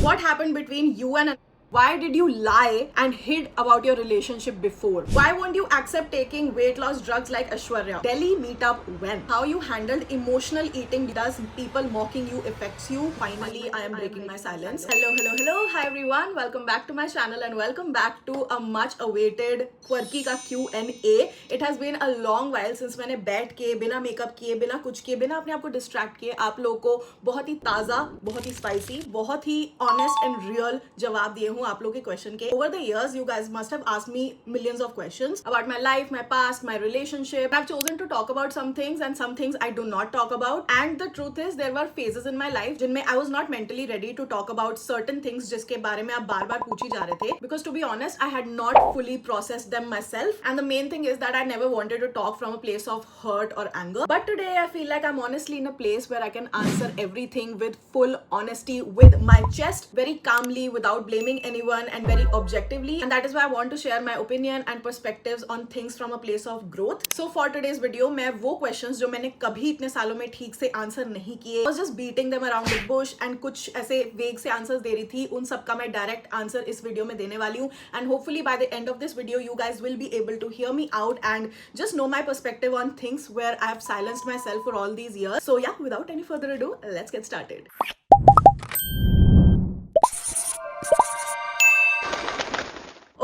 What happened between you and why did you lie and hid about your relationship before? Why won't you accept taking weight loss drugs like Aishwarya? Delhi meetup when? How you handled emotional eating? Does people mocking you affects you? Finally, I am breaking my silence. Hello. Hi everyone. Welcome back to my channel and welcome back to a much awaited quirky का Q&A. It has been a long while since मैंने बैठ के बिना makeup किए, बिना कुछ किए, बिना अपने आप को डिस्ट्रैक्ट किए आप लोगों को बहुत ही ताज़ा, बहुत ही स्पाइसी, बहुत ही ऑनेस्ट एंड रियल जवाब दिए हूँ आप लोगों के क्वेश्चन के. Over the years, you guys must have asked me millions of questions about my life, my past, my relationship. I've chosen to talk about some things and some things I do not talk about. And the truth is, there were phases in my life जिनमें I was not mentally ready to talk about certain things जिसके बारे में आप बार-बार पूछी जा रहे थे. Because to be honest, I had not fully processed them myself. And the main thing is that I never wanted to talk from a place of hurt or anger. But today, I feel like I'm honestly in a place where I can answer everything with full honesty, with my chest, very calmly, without blaming anyone and very objectively. And that is why I want to share my opinion and perspectives on things from a place of growth. So for today's video, मैं वो questions जो मैंने कभी इतने सालों में ठीक से आंसर नहीं किए, I was just beating them around the bush and कुछ ऐसे वेग से आंसर्स दे रही थी, उन सब का मैं डायरेक्ट आंसर इस वीडियो में देने वाली हूँ. And hopefully by the end of this video, you guys will be able to hear me out and just know my perspective on things where I have silenced myself for all these years. So yeah, without any further ado, let's get started.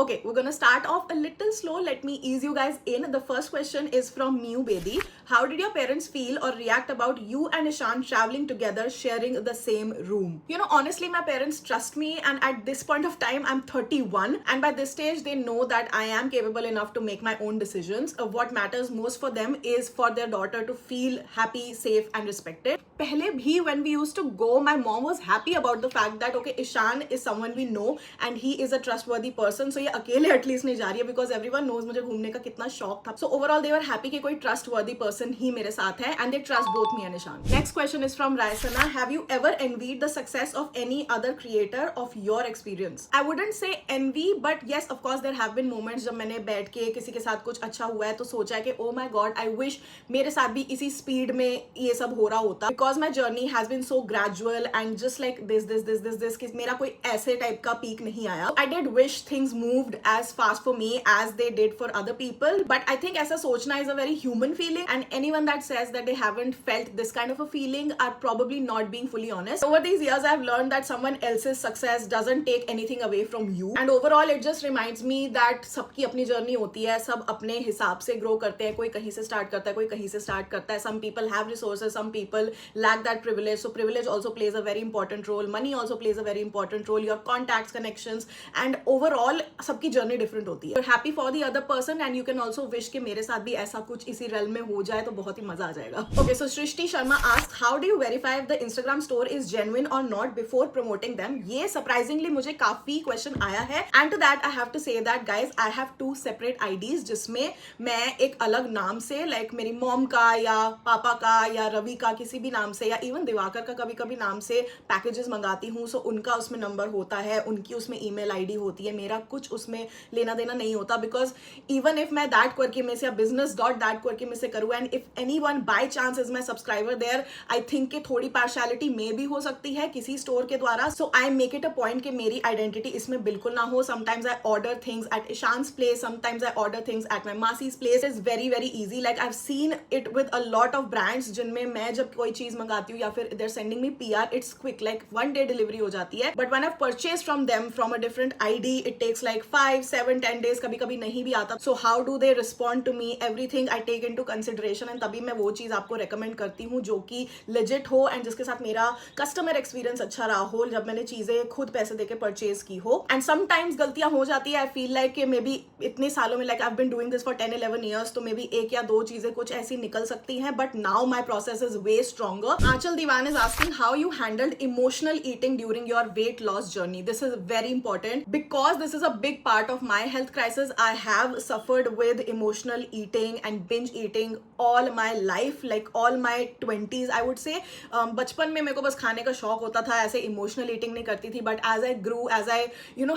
Okay, we're gonna start off a little slow. Let me ease you guys in. The first question is from Miu Bedi. How did your parents feel or react about you and Ishan traveling together, sharing the same room? You know, honestly, my parents trust me, and at this point of time, I'm 31, and by this stage, they know that I am capable enough to make my own decisions. What matters most for them is for their daughter to feel happy, safe, and respected. Pehle bhi, when we used to go, my mom was happy about the fact that okay, Ishan is someone we know and he is a trustworthy person. So ये अकेले at least नहीं जा रही है because everyone knows मुझे घूमने का कितना शौक था. So overall they were happy कि कोई trustworthy person ही मेरे साथ है and they trust both me and Ishan. Next question is from Raisana. Have you ever envied the success of any other creator of your experience? I wouldn't say envy, but yes, of course there have been moments जब मैंने बैठ के किसी के साथ कुछ अच्छा हुआ है तो सोचा है कि oh my god, I wish मेरे साथ भी इसी स्पीड में ये सब हो रहा होता. Because my journey has been so gradual and just like this कि मेरा कोई ऐसे टाइप का पीक नहीं आया. I did wish things moved as fast for me as they did for other people, but I think ऐसा सोचना is a very human feeling, and anyone that says that they haven't felt this kind of a feeling are probably not being fully honest. Over these years, I've learned that someone else's success doesn't take anything away from you, and overall it just reminds me that सबकी अपनी journey होती है, सब अपने हिसाब से grow करते हैं. कोई कहीं से स्टार्ट करता है, कोई कहीं से स्टार्ट करता है. Some people have resources, some people lack that privilege, so privilege also plays a very important role. Money also plays a very important role. Your contacts, connections, and overall सबकी journey different होती है. Happy for the other person and you can also wish कि मेरे साथ भी ऐसा कुछ इसी रेल में हो जाए तो बहुत ही मजा आ जाएगा. Okay, so Srishti Sharma ask how do you verify the Instagram store is genuine और नॉट बिफोर प्रमोटिंग देम. ये सरप्राइजिंगली मुझे काफी क्वेश्चन आया है and to that I have to say that guys I have 2 separate IDs जिसमें मैं एक अलग नाम से लाइक मेरी मॉम का या पापा का या रवि का किसी भी नाम से या इवन दिवाकर का कभी कभी नाम से पैकेजेस मंगाती हूँ. सो उनका उसमें नंबर होता है, उनकी उसमें ईमेल आईडी होती है, मेरा कुछ उसमें लेना देना नहीं होता. बिकॉज इवन इफ मैं दैट क्वर्की में से या बिजनेस डॉट दैट क्वर्की में से करूँ and if anyone by chance is my subscriber there, I think कि थोड़ी पार्शियलिटी में भी हो सकती है किसी स्टोर के द्वारा. So I make it a point कि मेरी आइडेंटिटी इसमें बिल्कुल ना हो. Sometimes I order things at Ishaan's place, sometimes I order things at my Masi's place. Is very very easy. Like I have seen it with a lot of brands जिनमें मैं जब कोई चीज मंगाती हूँ या फिर they're sending me PR, it's quick, like 1 day delivery हो जाती है. But when I purchase from them from a different ID, it takes like 5, 7, 10 days, कभी कभी नहीं भी आता. So how do they respond to me, everything I take into consideration and तभी मैं वो चीज आपको रेकमेंड करती हूँ जो कि लेजिट हो एंड जिसके साथ मेरा कस्टमर एक्सपीरियंस अच्छा रहा हो जब मैंने चीजें खुद पैसे देके परचेज की हो. एंड समटाइम्स गलतियां हो जाती है. आई फील लाइक कि मे बी इतने सालों में like I have been doing this for 10-11 years, तो मे बी 1 या 2 चीजें कुछ ऐसी निकल सकती हैं. But now my process is way stronger. Aanchal Dewan is asking how you handled emotional eating during your weight loss journey. This is very important because this is a big part of my health crisis. I have suffered with emotional eating and binge eating all my life, like all my 20s I would say. बचपन में मेरे को बस खाने का शौक होता था, ऐसे इमोशनल ईटिंग नहीं करती थी, but as I grew, as I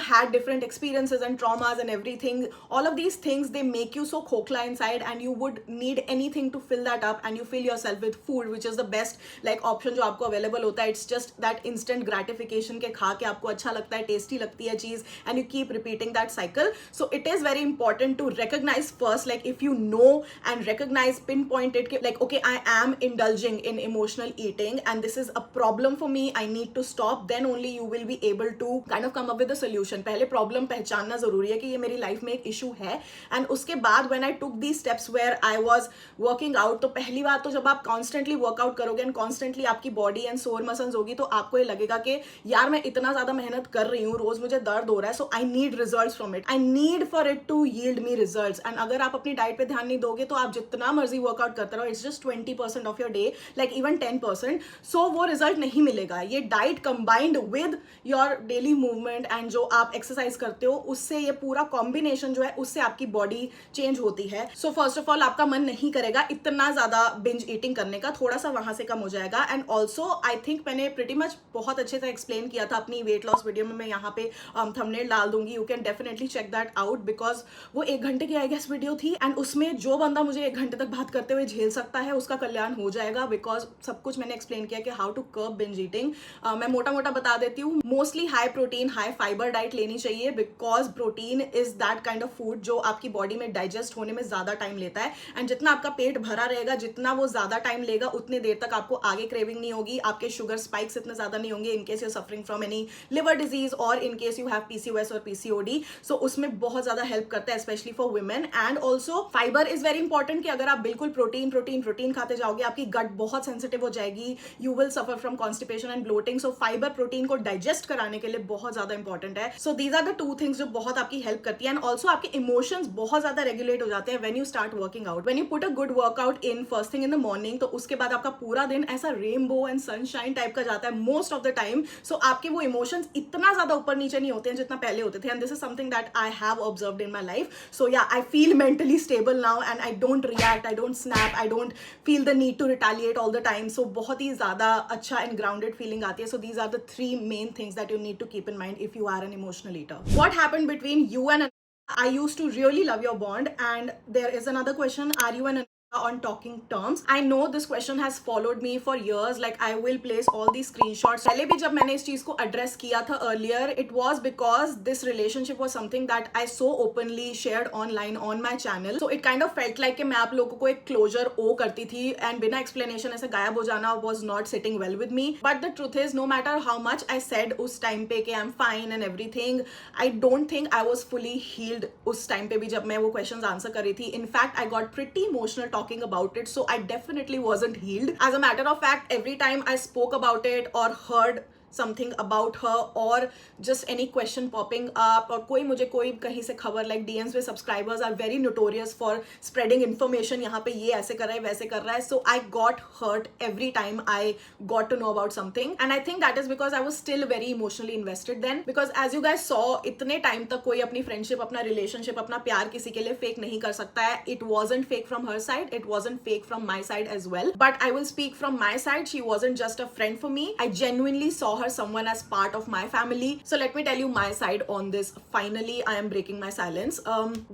had different experiences and traumas and everything, all of these things, they make you so खोखला inside and you would need anything to fill that up, and you fill yourself with food, which is the best like option जो आपको available होता है. It's just that instant gratification के खा के आपको अच्छा लगता है, टेस्टी लगती है चीज, and you keep repeating that cycle. So it is very important to recognize first, like if you know and recognize, pinpoint it, like okay, I am indulging in emotional eating and this is a problem for me, I need to stop, then only you will be able to kind of come up with a solution. पहले problem पहचानना जरूरी है कि ये मेरी life में एक issue है, and उसके बाद when I took these steps where I was working out, तो पहली बात तो जब आप constantly workout करोगे and constantly आपकी body and sore muscles होगी, तो आपको ये लगेगा कि यार मैं इतना ज्यादा मेहनत कर रही हूँ, रोज मुझे दर्द हो रहा है, so I need results from it, I need for it to yield me results. And अगर आप अपनी डाइट पे ध्यान नहीं दोगे तो आप जितना मर्जी वर्कआउट करते रहो, it's just 20% of your day, like even 10%, सो वो रिजल्ट नहीं मिलेगा. ये diet combined with your daily movement and जो आप एक्सरसाइज करते हो, उससे ये पूरा कॉम्बिनेशन जो है उससे आपकी बॉडी चेंज होती है. सो फर्स्ट ऑफ ऑल आपका मन नहीं करेगा इतना ज्यादा बिंज ईटिंग करने का, थोड़ा सा वहां से कम हो जाएगा. एंड ऑल्सो आई थिंक मैंने प्रिटी मच बहुत अच्छे से एक्सप्लेन किया था अपनी वेट लॉस वीडियो में, मैं यहाँ पे थंबनेल डाल दूंगी, you can definitely check that out, because वो 1 घंटे की आई गेस वीडियो थी, एंड उसमें जो बंदा मुझे 1 घंटे तक बात करते हुए झेल सकता है उसका कल्याण हो जाएगा, बिकॉज सब कुछ मैंने एक्सप्लेन किया कि how to curb binge eating. मैं मोटा मोटा बता देती हूँ, mostly high protein high fibre diet लेनी चाहिए, because protein is that kind of food जो आपकी बॉडी में डाइजेस्ट होने में ज्यादा टाइम लेता है, एंड जितना आपका पेट भरा रहेगा, जितना वो ज्यादा टाइम लेगा, उतने देर तक आपको आगे क्रेविंग नहीं होगी, आपके शुगर स्पाइक्स इतने ज्यादा नहीं होंगे in case you suffering from any liver disease और in case you have PCOS और पीसीओडी. सो उसमें बहुत ज्यादा हेल्प करता है specially for women. And also fibre is very important, कि अगर आप बिल्कुल प्रोटीन प्रोटीन प्रोटीन खाते जाओगे, आपकी गट बहुत सेंसिटिव हो जाएगी, you will suffer from constipation and bloating. So fibre protein को डाइजेस्ट कराने के लिए बहुत ज्यादा इंपॉर्टेंट है. So these are the 2 things जो बहुत आपकी हेल्प करती है. एंड ऑल्सो आपके इमोशंस बहुत ज्यादा रेगुलेट हो जाते हैं when you start working out. When you put a good workout in first thing in the morning, तो उसके बाद आपका पूरा दिन ऐसा रेनबो एंड सनशाइन टाइप का जाता है मोस्ट ऑफ द टाइम. सो आपके वो इमोशंस इतना ज्यादा ऊपर नीचे नहीं होते हैं जितना पहले होते थे, and this is something that I have observed in my life. So yeah I feel mentally stable now and I don't react, I don't snap, I don't feel the need to retaliate all the time. So बहुत ही ज्यादा अच्छा and grounded feeling आती है. So these are the 3 main things that you need to keep in mind if you are an emotional eater. What happened between you and I used to really love your bond, and there is another question, are you and on talking terms? I know this question has followed me for years, like I will place all these screenshots. पहले भी जब मैंने इस चीज को address किया था earlier, it was because this relationship was something that I so openly shared online on my channel. So it kind of felt like कि मैं आप लोगों को एक closure ओ करती थी, and बिना explanation ऐसे गायब हो जाना was not sitting well with me. But the truth is, no matter how much I said उस time पे कि I'm fine and everything, I don't think I was fully healed उस time पे भी जब मैं वो questions answer कर रही थी. In fact, I got pretty emotional talking about it, so I definitely wasn't healed. As a matter of fact, every time I spoke about it or heard something about her or just any question popping up, और कोई मुझे कोई कहीं से खबर, like DMs में subscribers are very notorious for spreading information, यहाँ पे ये ऐसे कर रहा है वैसे कर रहा है. So I got hurt every time I got to know about something, and I think that is because I was still very emotionally invested then, because as you guys saw, इतने time तक कोई अपनी friendship, अपना relationship, अपना प्यार किसी के लिए fake नहीं कर सकता है. It wasn't fake from her side, it wasn't fake from my side as well, but I will speak from my side. She wasn't just a friend for me, I genuinely saw her someone as part of my family. So let me tell you my side on this. Finally I am breaking my silence.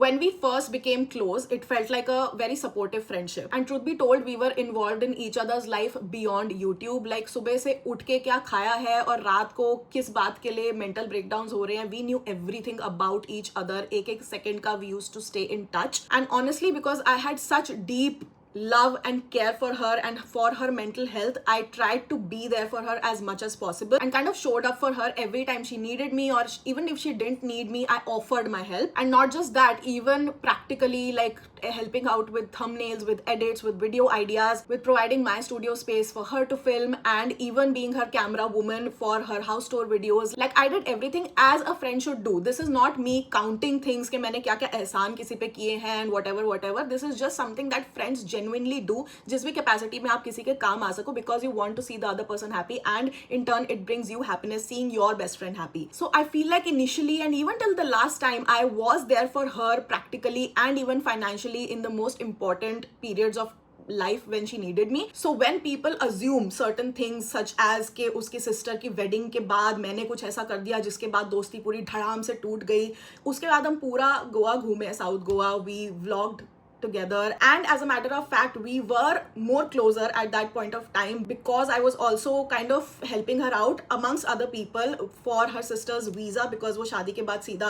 When we first became close, it felt like a very supportive friendship, and truth be told, we were involved in each other's life beyond YouTube. Like सुबह से उठ के क्या खाया है और रात को किस बात के लिए mental breakdowns हो रहे हैं, we knew everything about each other. एक एक second का we used to stay in touch, and honestly because I had such deep love and care for her and for her mental health, I tried to be there for her as much as possible and kind of showed up for her every time she needed me, or even if she didn't need me, I offered my help. And not just that, even practically, like helping out with thumbnails, with edits, with video ideas, with providing my studio space for her to film, and even being her camera woman for her house tour videos. Like I did everything as a friend should do. This is not me counting things कि मैंने क्या क्या एहसान किसी पे किए हैं and whatever. This is just something that friends genuinely do, जिस भी capacity में आप किसी के काम आ सको, because you want to see the other person happy, and in turn it brings you happiness seeing your best friend happy. So I feel like initially and even till the last time, I was there for her practically and even financially in the most important periods of life when she needed me. So when people assume certain things such as कि उसकी sister की wedding के बाद मैंने कुछ ऐसा कर दिया जिसके बाद दोस्ती पूरी धड़ाम से टूट गई, उसके बाद हम पूरा गोवा घूमे, south Goa, we vlogged together, and as a matter of fact we were more closer at that point of time because I was also kind of helping her out amongst other people for her sister's visa because वो शादी के बाद सीधा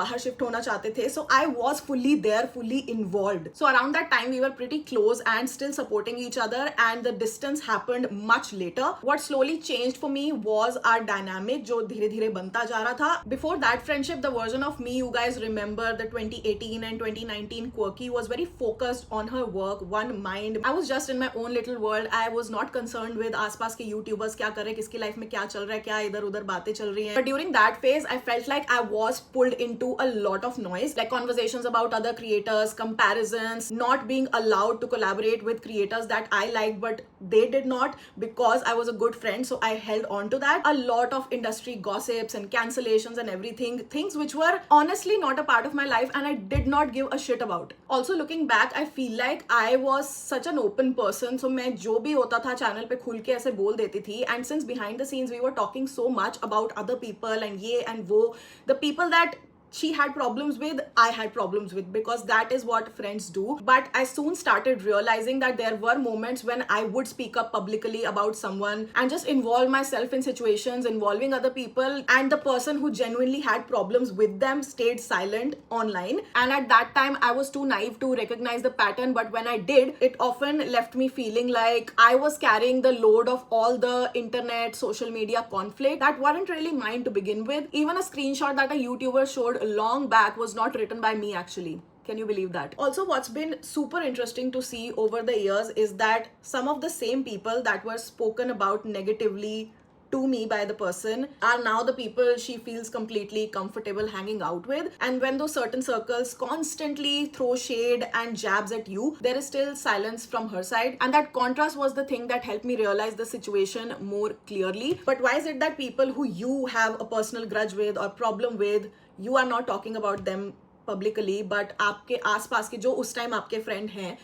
बाहर shift होना चाहते थे. So I was fully there, fully involved. So around that time we were pretty close and still supporting each other, and the distance happened much later. What slowly changed for me was our dynamic जो धीरे धीरे बनता जा रहा था. Before that friendship, the version of me you guys remember, the 2018 and 2019 quirky, was very focused on her work, one mind. I was just in my own little world. I was not concerned with आसपास के YouTubers क्या कर रहे हैं, किसकी life में क्या चल रहा है, क्या इधर उधर बातें चल रही हैं. But during that phase, I felt like I was pulled into a lot of noise, like conversations about other creators, comparisons, not being allowed to collaborate with creators that I liked but they did not because I was a good friend. So I held on to that. A lot of industry gossips and cancellations and everything, things which were honestly not a part of my life and I did not give a shit about. Also looking back, I feel like I was such an open person. So मैं जो भी होता था channel पे खुल के ऐसे बोल देती थी. And since behind the scenes we were talking so much about other people and ये and वो, the people that she had problems with, I had problems with, because that is what friends do. But I soon started realizing that there were moments when I would speak up publicly about someone and just involve myself in situations involving other people, and the person who genuinely had problems with them stayed silent online. And at that time I was too naive to recognize the pattern, but when I did, it often left me feeling like I was carrying the load of all the internet, social media conflict that weren't really mine to begin with. Even a screenshot that a YouTuber showed long back was not written by me actually. Can you believe that? Also, what's been super interesting to see over the years is that some of the same people that were spoken about negatively to me by the person are now the people she feels completely comfortable hanging out with. And when those certain circles constantly throw shade and jabs at you, there is still silence from her side, and that contrast was the thing that helped me realize the situation more clearly. But why is it that people who you have a personal grudge with or problem with, you are not talking about them publicly, but आपके आसपास के जो उस time आपके friend हैं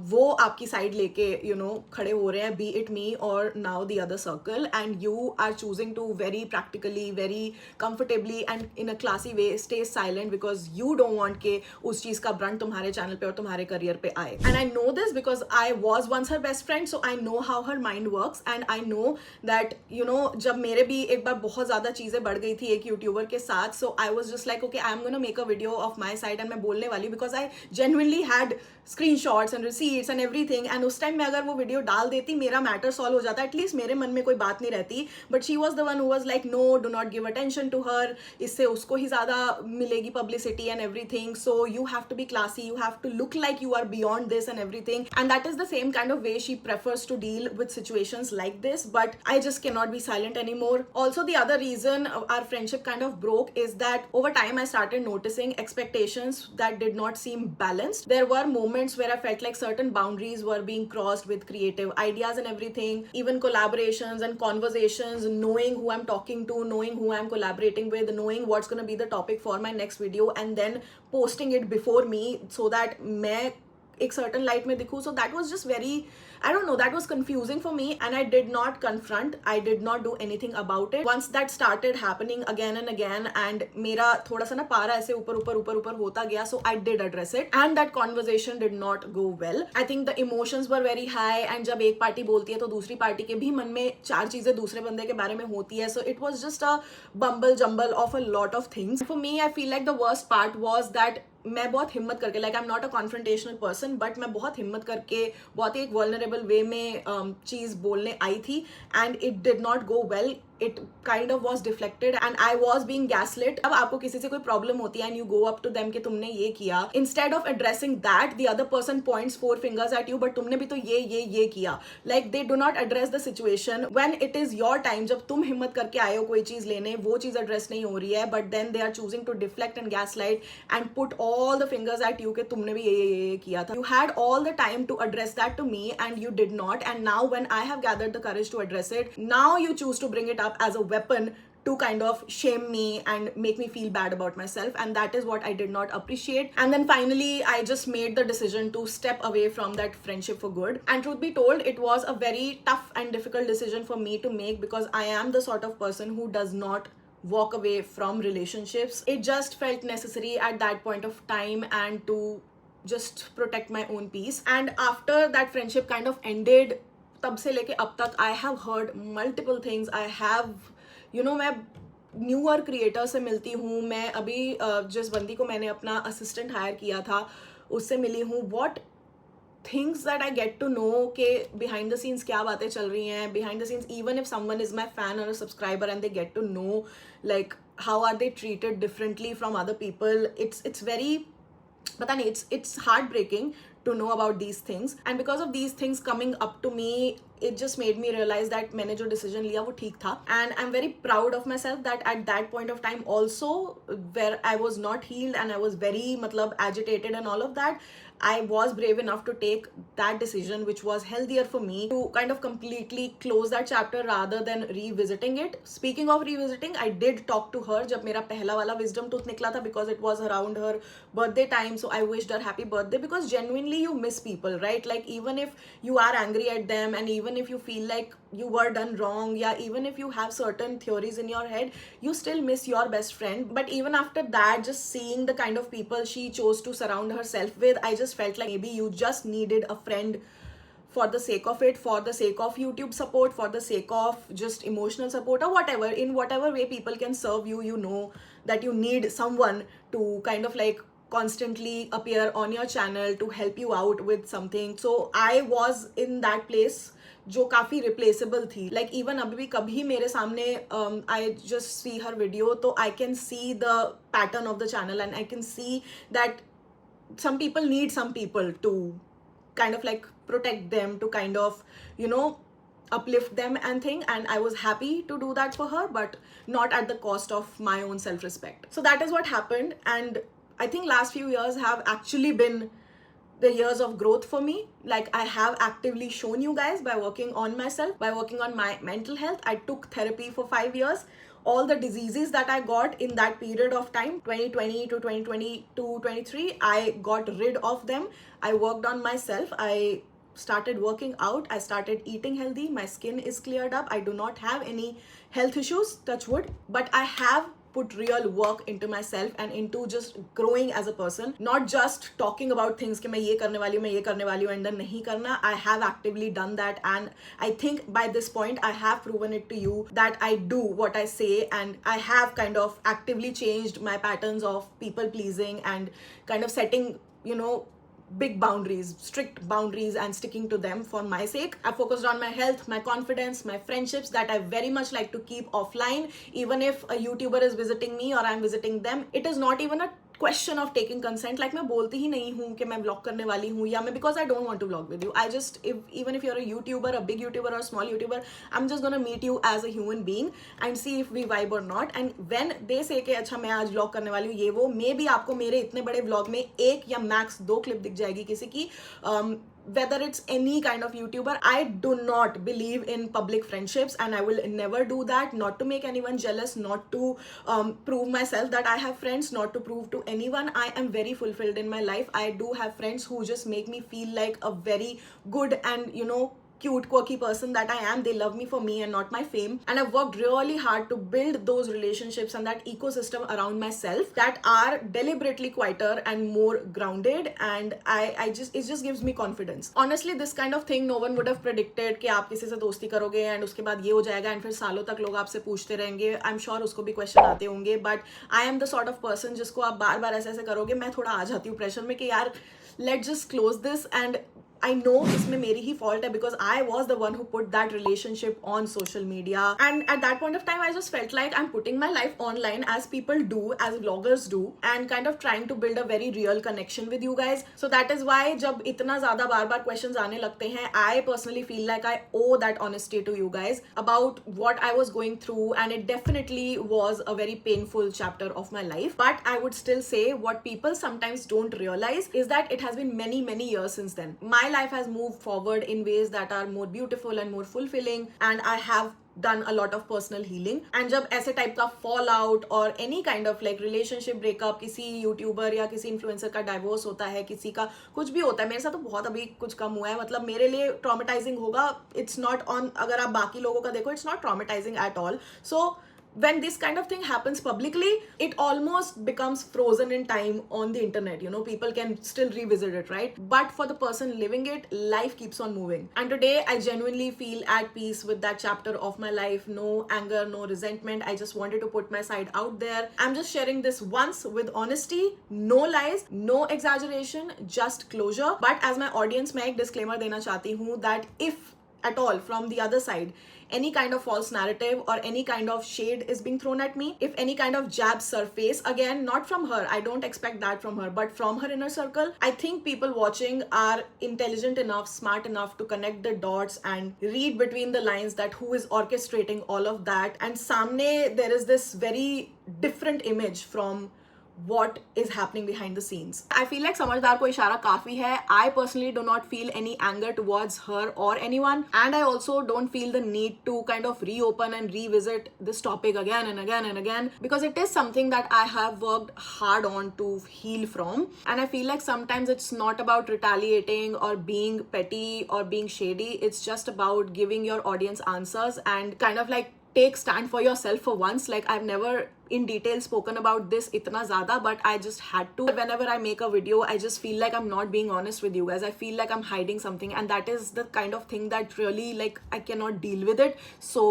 वो आपकी side लेके खड़े हो रहे हैं, B it me or now the other circle, and you are choosing to very practically, very comfortably and in a classy way stay silent because you don't want के उस चीज़ का ब्रंट तुम्हारे चैनल पे और तुम्हारे करियर पे आए. And I know this because I was once her best friend, so I know how her mind works, and I know that जब मेरे भी एक बार बहुत ज़्यादा चीज़ें बढ़ गई थी एक यूट्यूबर के साथ, so I was just like okay, I am gonna make a video of my side and मैं बोलने वाली, because I genuinely had screenshots and receipts and everything, and उस टाइम में अगर वो वीडियो डाल देती मेरा मैटर सॉल्व हो जाता, एटलीस्ट मेरे मन में कोई बात नहीं रहती. But she was the one who was like no, do not give attention to her, इससे उसको ही ज़्यादा मिलेगी publicity and everything, so you have to be classy, you have to look like you are beyond this and everything, and that is the same kind of way she prefers to deal with situations like this. But I just cannot be silent anymore. Also, the other reason our friendship kind of broke is that over time I started noticing expectations that did not seem balanced. There were moments where I felt like certain boundaries were being crossed with creative ideas and everything, even collaborations and conversations, knowing who I'm talking to, knowing who I'm collaborating with, knowing what's going to be the topic for my next video, and then posting it before me so that मैं एक certain light में दिखूँ. So that was just very, I don't know, that was confusing for me, and I did not confront, I did not do anything about it. Once that started happening again and again, and मेरा थोड़ा सा ना पारा ऐसे ऊपर ऊपर ऊपर ऊपर होता गया, so I did address it, and that conversation did not go well. I think the emotions were very high, and जब एक पार्टी बोलती है तो दूसरी पार्टी के भी मन में चार चीजें दूसरे बंदे के बारे में होती है, so it was just a bumble jumble of a lot of things. For me, I feel like the worst part was that मैं बहुत हिम्मत करके, like I am not a confrontational person, but मैं बहुत हिम्मत करके बहुत ही एक वल्नरेबल वे में चीज़ बोलने आई थी, and it did not go well. It kind of was deflected and I was being gaslit. अब आपको किसी से कोई प्रॉब्लम होती है and you go up to them कि तुमने ये किया, instead of addressing that, the other person points four fingers at you, but तुमने भी तो ये किया. Like they do not address the situation when it is your time. जब तुम हिम्मत करके आए हो कोई चीज़ लेने, वो चीज़ address नहीं हो रही है, but then they are choosing to deflect and gaslight and put all the fingers at you कि तुमने भी ये किया था. You had all the time to address that to me and you did not, and now when I have gathered the courage to address it, now you choose to bring it up as a weapon to kind of shame me and make me feel bad about myself, and that is what I did not appreciate. And then finally I just made the decision to step away from that friendship for good. And truth be told, it was a very tough and difficult decision for me to make, because I am the sort of person who does not walk away from relationships. It just felt necessary at that point of time, and to just protect my own peace. And after that friendship kind of ended, तब से लेके अब तक I have heard multiple things. I have, you know, मैं newer creator से मिलती हूँ. मैं अभी जिस बंदी को मैंने अपना असिस्टेंट हायर किया था उससे मिली हूँ. What things that I get to know के बिहाइंड द सीन्स क्या बातें चल रही हैं behind the scenes. Even if someone is my fan और a subscriber and they get to know like how are they treated differently from other people, it's very, पता नहीं, it's heartbreaking to know about these things. And because of these things coming up to me, it just made me realize that मैंने जो decision लिया वो ठीक था. And I'm very proud of myself that at that point of time also, where I was not healed and I was very मतलब agitated and all of that, I was brave enough to take that decision, which was healthier for me, to kind of completely close that chapter rather than revisiting it. Speaking of revisiting, I did talk to her जब मेरा पहला वाला wisdom tooth निकला था, because it was around her birthday time. So I wished her happy birthday, because genuinely you miss people, right? Like even if you are angry at them, and even if you feel like you were done wrong, yeah, even if you have certain theories in your head, you still miss your best friend. But even after that, just seeing the kind of people she chose to surround herself with, I just felt like maybe you just needed a friend for the sake of it, for the sake of YouTube support, for the sake of just emotional support, or whatever, in whatever way people can serve you. You know that you need someone to kind of like constantly appear on your channel to help you out with something. So I was in that place जो काफ़ी replaceable थी. Like even अभी भी कभी मेरे सामने I just see her video, तो I can see the pattern of the channel, and I can see that some people need some people to kind of like protect them, to kind of, you know, uplift them and thing. And I was happy to do that for her, but not at the cost of my own self-respect. So that is what happened. And I think last few years have actually been the years of growth for me. Like I have actively shown you guys by working on myself, by working on my mental health. I took therapy for 5 years. All the diseases that I got in that period of time, 2020 to 2022, 23, I got rid of them. I worked on myself. I started working out. I started eating healthy. My skin is cleared up. I do not have any health issues, touch wood, but I have put real work into myself and into just growing as a person, not just talking about things कि मैं ये करने वाली हूँ, मैं ये करने वाली हूँ, and then नहीं करना. I have actively done that, and I think by this point I have proven it to you that I do what I say, and I have kind of actively changed my patterns of people pleasing and kind of setting, you know, big boundaries, strict boundaries, and sticking to them for my sake. I focused on my health, my confidence, my friendships that I very much like to keep offline. Even if a YouTuber is visiting me or I'm visiting them, it is not even a question of taking consent. Like मैं बोलती ही नहीं हूँ कि मैं vlog करने वाली हूँ, या मैं, because I don't want to vlog with you. I just, even if you're a YouTuber, a big YouTuber or a small YouTuber, I'm just gonna meet you as a human being and see if we vibe or not. And when they say कि अच्छा मैं आज vlog करने वाली हूँ ये वो, maybe आपको मेरे इतने बड़े vlog में एक या max 2 clip दिख जाएगी किसी की. Whether it's any kind of YouTuber, I do not believe in public friendships, and I will never do that. Not to make anyone jealous, not to prove myself that I have friends, not to prove to anyone. I am very fulfilled in my life. I do have friends who just make me feel like a very good and, you know, cute, quirky person that I am. They love me for me and not my fame. And I've worked really hard to build those relationships and that ecosystem around myself that are deliberately quieter and more grounded. And it just gives me confidence. Honestly, this kind of thing no one would have predicted कि आप किसी से दोस्ती करोगे and उसके बाद ये हो जाएगा and फिर सालों तक लोग आपसे पूछते रहेंगे. I'm sure उसको भी question आते होंगे, but I am the sort of person जिसको आप बार बार ऐसे ऐसे करोगे, मैं थोड़ा आ जाती हूँ pressure में कि यार let's just close this. And I know इसमें मेरी ही fault है because I was the one who put that relationship on social media. And at that point of time, I just felt like I'm putting my life online as people do, as vloggers do, and kind of trying to build a very real connection with you guys. So that is why जब इतना ज़्यादा बार बार questions आने लगते हैं, I personally feel like I owe that honesty to you guys about what I was going through, and it definitely was a very painful chapter of my life. But I would still say what people sometimes don't realize is that it has been many, many years since then. My life has moved forward in ways that are more beautiful and more fulfilling, and I have done a lot of personal healing. And जब ऐसे type का fallout और any kind of like relationship breakup, किसी YouTuber या किसी influencer का divorce होता है, किसी का कुछ भी होता है, मेरे साथ तो बहुत अभी कुछ कम हुआ है, मतलब मेरे लिए ट्रॉमेटाइजिंग होगा, इट्स नॉट ऑन, अगर आप बाकी लोगों का देखो it's not traumatising at all. So when this kind of thing happens publicly, it almost becomes frozen in time on the internet. You know, people can still revisit it, right? But for the person living it, life keeps on moving. And today I genuinely feel at peace with that chapter of my life. No anger, no resentment. I just wanted to put my side out there. I'm just sharing this once with honesty, no lies, no exaggeration, just closure. But as my audience, मैं एक disclaimer देना चाहती हूँ that if at all from the other side any kind of false narrative or any kind of shade is being thrown at me, if any kind of jabs surface, again, not from her, I don't expect that from her, but from her inner circle, I think people watching are intelligent enough, smart enough to connect the dots and read between the lines that who is orchestrating all of that. And samne there is this very different image from what is happening behind the scenes. I feel like समझदार को इशारा काफी है. I personally do not feel any anger towards her or anyone, and I also don't feel the need to kind of reopen and revisit this topic again and again and again, because it is something that I have worked hard on to heal from. And I feel like sometimes it's not about retaliating or being petty or being shady. It's just about giving your audience answers and kind of like take stand for yourself for once. Like, I've never in detail spoken about this itna zyada, but I just had to. Whenever I make a video, I just feel like I'm not being honest with you guys. I feel like I'm hiding something, and that is the kind of thing that really, like, I cannot deal with it. So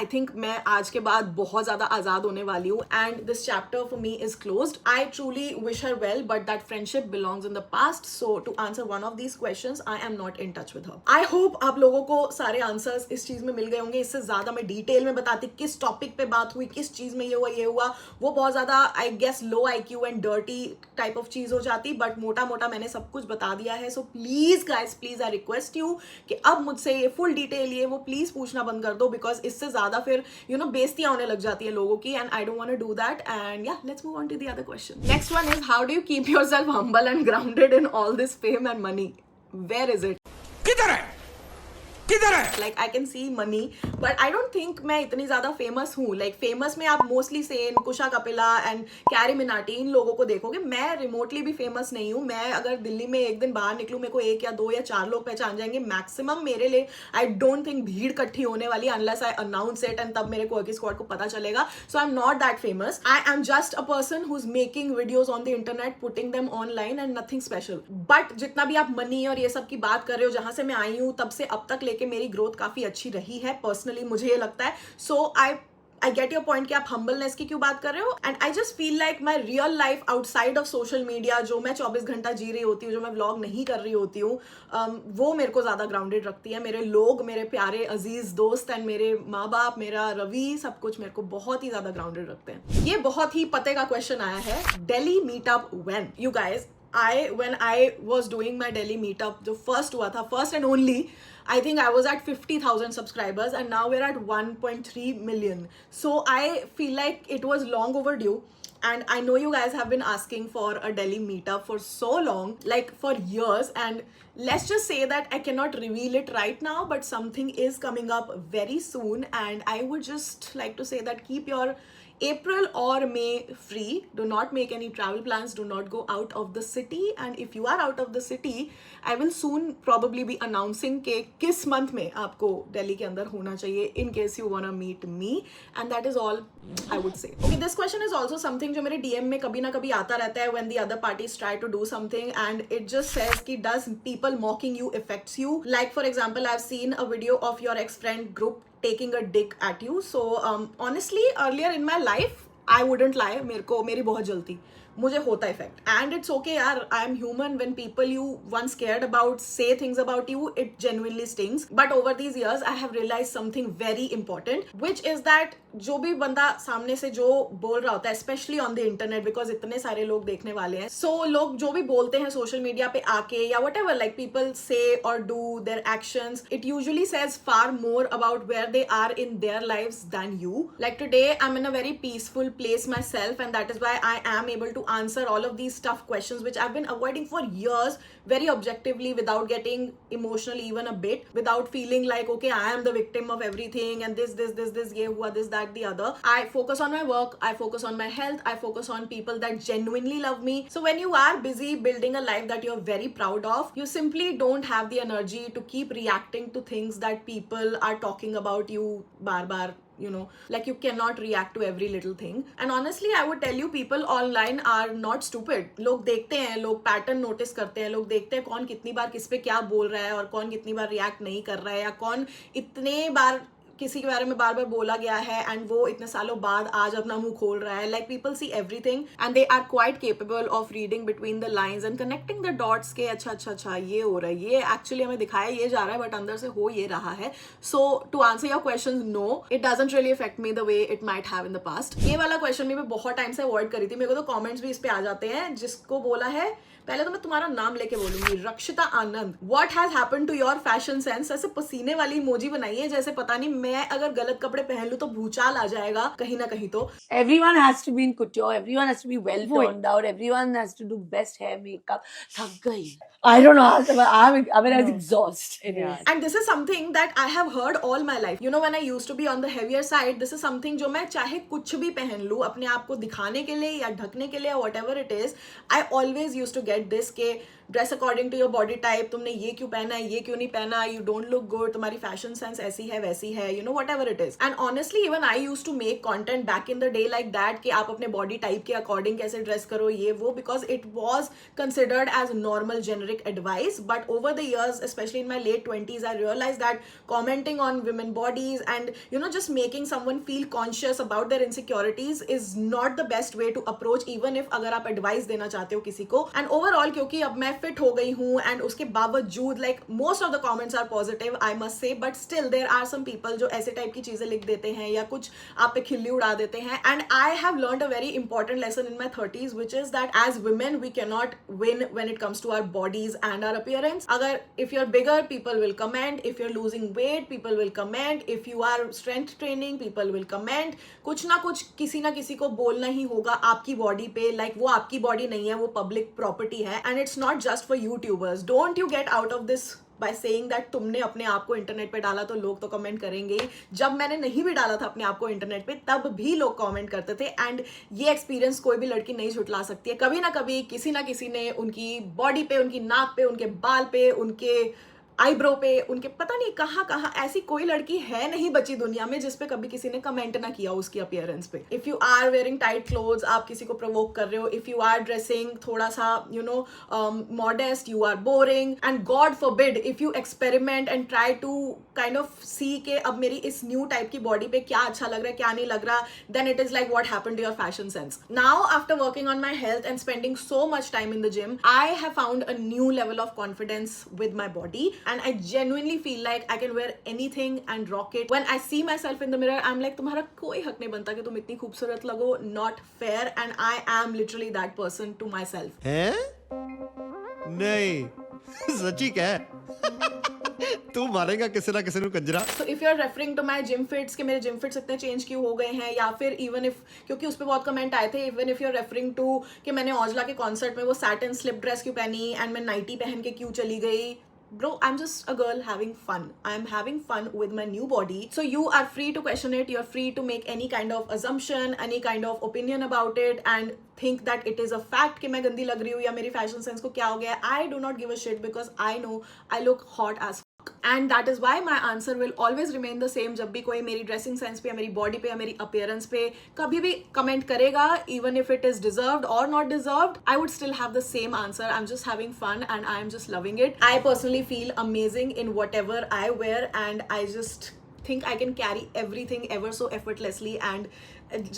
I think मैं आज के बाद बहुत ज़्यादा आज़ाद होने वाली हूँ, and this chapter for me is closed. I truly wish her well, but that friendship belongs in the past. So to answer one of these questions, I am not in touch with her. I hope आप लोगों को सारे answers इस चीज़ में मिल गए होंगे. इससे ज़्यादा मैं डिटेल में बताती किस टॉपिक पे बात हुई, किस चीज़ में ये हुआ, वो बहुत ज्यादा I guess low IQ and dirty type of चीज हो जाती, बट मोटा मोटा मैंने सब कुछ बता दिया है. So please guys, please I request you कि अब मुझसे ये फुल डिटेल ये वो प्लीज पूछना बंद कर दो, बिकॉज इससे ज्यादा फिर बेइज्जतियां होने लग जाती है लोगों की, and I don't want to do that. And yeah, let's move on to the other question. Next one is, how do you keep yourself humble and grounded in all this fame and money? Where is it? किधर है? Like, I can see money, but I don't think मैं इतनी ज्यादा famous हूँ. Like, famous में आप mostly Sen, Kusha Kapila and Carry Minati, इन लोगों को देखोगे. मैं रिमोटली भी फेमस नहीं हूँ. मैं अगर दिल्ली में एक दिन बाहर निकलूँ, मेरे को 1 या 2 या 4 लोग पहचान जाएंगे मैक्सिमम. मेरे लिए आई डोंट थिंक भीड़ इकट्ठी होने वाली, unless I announce it, and तब मेरे क्वर्की स्क्वाड को पता चलेगा. So I am not that famous. I am just a person who is making videos on the internet, putting them online, and nothing special. But जितना भी आप money और ये सब की बात कर रहे हो, जहां से मैं आई हूँ तब से अब तक लेके मेरी ग्रोथ काफी अच्छी रही है, पर्सनली मुझे ये लगता है. सो आई गेट योर पॉइंट कि आप हम्बलनेस की क्यों बात कर रहे हो. And I just feel like my real life outside of social media, जो मैं 24 घंटा जी रही होती हूँ, जो मैं व्लॉग नहीं कर रही होती हूँ, वो मेरे को ज्यादा ग्राउंडेड रखती है. मेरे लोग, मेरे प्यारे अजीज दोस्त एंड मेरे माँ बाप, मेरा रवि, सब कुछ मेरे को बहुत ही ज्यादा ग्राउंडेड रखते हैं. ये बहुत ही पते का क्वेश्चन आया है. Delhi meetup when? You guys, when I was doing my Delhi meetup, जो first हुआ था, first and only, I think I was at 50,000 subscribers, and now we're at 1.3 million. So I feel like it was long overdue. And I know you guys have been asking for a Delhi meetup for so long, like for years. And let's just say that I cannot reveal it right now, but something is coming up very soon. And I would just like to say that keep your April or May free. Do not make any travel plans. Do not go out of the city. And if you are out of the city, I will soon probably be announcing कि किस month में आपको दिल्ली के अंदर होना चाहिए, in case you wanna meet me. And that is all I would say. Okay, this question is also something जो मेरे DM में कभी ना कभी आता रहता है when the other parties try to do something, and it just says कि does people mocking you affects you? Like for example, I've seen a video of your ex-friend group taking a dig at you. So honestly, earlier in my life, I wouldn't lie, मेरी बहुत जलती, मुझे होता effect. And it's okay यार, I am human. When people you once cared about say things about you, it genuinely stings. But over these years I have realized something very important, which is that जो भी बंदा सामने से जो बोल रहा होता है, specially on the internet, because इतने सारे लोग देखने वाले हैं, सो लोग जो भी बोलते हैं सोशल मीडिया पे आके या वट एवर, लाइक पीपल से और do their actions, it usually says far more about where they are in their lives than you. Like today I am in a very peaceful place myself, and that is why I am able to answer all of these tough questions which I've been avoiding for years, very objectively, without getting emotional even a bit, without feeling like okay, I am the victim of everything and this ye hua, this that the other. I focus on my work, I focus on my health, I focus on people that genuinely love me. So when you are busy building a life that you're very proud of, you simply don't have the energy to keep reacting to things that people are talking about you bar, you know, like you cannot react to every little thing. And honestly I would tell you, people online are not stupid. लोग देखते हैं, लोग pattern notice करते हैं, लोग देखते हैं कौन कितनी बार किस पे क्या बोल रहा है और कौन कितनी बार रिएक्ट नहीं कर रहा है, या कौन इतने बार किसी के बारे में बार बार बोला गया है एंड वो इतने सालों बाद आज अपना मुंह खोल रहा है. Like people see everything and they are quite capable of reading between the lines and connecting the dots के अच्छा ये हो रहा है, ये एक्चुअली हमें दिखाया ये जा रहा है बट अंदर से हो ये रहा है. So to answer your question, no it doesn't really affect me the way it might have in the past. ये वाला क्वेश्चन भी मैं बहुत टाइम से अवॉइड करी थी. मेरे को तो कॉमेंट्स भी इस पे आ जाते हैं. जिसको बोला है, पहले तो मैं तुम्हारा नाम लेके बोलूंगी, Rakshita Anand. What has happened to your fashion sense? ऐसे पसीने वाली इमोजी बनाई है जैसे पता नहीं मैं अगर गलत कपड़े पहन लूं तो भूचाल आ जाएगा कहीं ना कहीं. तो everyone has to be in couture, everyone has to be well turned out, everyone has to do best hair, makeup. थक गई. I don't know. I was exhausted. Yeah. And this is something that I have heard all my life. You know, when I used to be on the heavier side, this is something जो मैं चाहे कुछ भी पहन लूं अपने आप को दिखाने के लिए या ढकने के लिए, whatever it is, I always used to get this के dress according to your body type, तुमने ये क्यों पहना है, ये क्यों नहीं पहना, यू डोंट लुक गुड, तुम्हारी फैशन सेंस ऐसी है वैसी है, you know, whatever it is. And honestly even I use to make content back in the day like that कि आप अपने बॉडी टाइप के अकॉर्डिंग कैसे ड्रेस करो ये वो, because it was considered as normal generic advice. But over the years, specially in my late 20s, I realized that commenting on women bodies and, you know, just making someone feel conscious about their insecurities is not the best way to approach, even if अगर आप advice देना चाहते हो किसी को. And overall क्योंकि अब मैं फिट हो गई हूँ एंड उसके बावजूद like most of the comments are positive, I must say, but still there are some people जो ऐसे टाइप की चीजें लिख देते हैं या कुछ आप पे खिल्ली उड़ा देते हैं. And I have learned a very important lesson in my 30s, which is that as women we can not win when it comes to our bodies and our appearance. अगर if you are bigger, people will comment. If you are losing weight, people will comment. If you are strength training, people will comment. कुछ ना कुछ किसी ना किसी को बोलना ही होगा आपकी बॉडी पे. लाइक वो आपकी बॉडी नहीं है, वो पब्लिक प्रॉपर्टी है. And it's not just for YouTubers. Don't you get out of this by saying that तुमने अपने आप को इंटरनेट पे डाला तो लोग तो कमेंट करेंगे ही. जब मैंने नहीं भी डाला था अपने आप को इंटरनेट पे तब भी लोग कमेंट करते थे. एंड ये एक्सपीरियंस कोई भी लड़की नहीं झुटला सकती है. कभी ना कभी किसी ना किसी ने उनकी बॉडी पे, उनकी नाक पे, उनके बाल पे, उनके आईब्रो पे, उनके पता नहीं कहाँ कहाँ, ऐसी कोई लड़की है नहीं बची दुनिया में जिसपे कभी किसी ने कमेंट ना किया उसकी अपीयरेंस पे. If you are wearing tight clothes, आप किसी को प्रोवोक कर रहे हो. इफ यू आर ड्रेसिंग थोड़ा सा you know modest, you are boring. And God forbid if you experiment and try to kind of see के अब मेरी इस न्यू टाइप की बॉडी पे क्या अच्छा लग रहा है क्या नहीं लग रहा, then it is like what happened to your fashion sense. Now after working on my health and spending so much time in the gym, I have found a new level of confidence with my body. And I genuinely feel like I can wear anything and rock it. When I see myself in the mirror, I'm like, तुम्हारा कोई हक नहीं बनता कि तुम इतनी खूबसूरत लगो. Not fair. And I am literally that person to myself. हैं? नहीं, सच्ची क्या है? तू मारेगा किसी ना किसी को कंजरा. So if you're referring to my gym fits कि मेरे gym fits इतने change क्यों हो गए हैं, या फिर even if, क्योंकि उस पे बहुत कमेंट आए थे, even if you're referring to कि मैंने औजला के कॉन्सर्ट में वो satin slip dress क्यों पहनी and मैं नाइटी पहन के क्यों चली गई. Bro, I'm just a girl having fun. I'm having fun with my new body. So you are free to question it. You're free to make any kind of assumption, any kind of opinion about it and think that it is a fact कि मैं गंदी लग रही हूँ या मेरी fashion sense को क्या हो गया. I do not give a shit because I know I look hot as and that is why my answer will always remain the same. जब भी कोई मेरी ड्रेसिंग सेंस पे या मेरी बॉडी पे या मेरी अपीयरेंस पे कभी भी कमेंट करेगा, even if it is deserved or not deserved, I would still have the same answer. I'm just having fun and I am just loving it. I personally feel amazing in whatever I wear and I just think I can carry everything ever so effortlessly and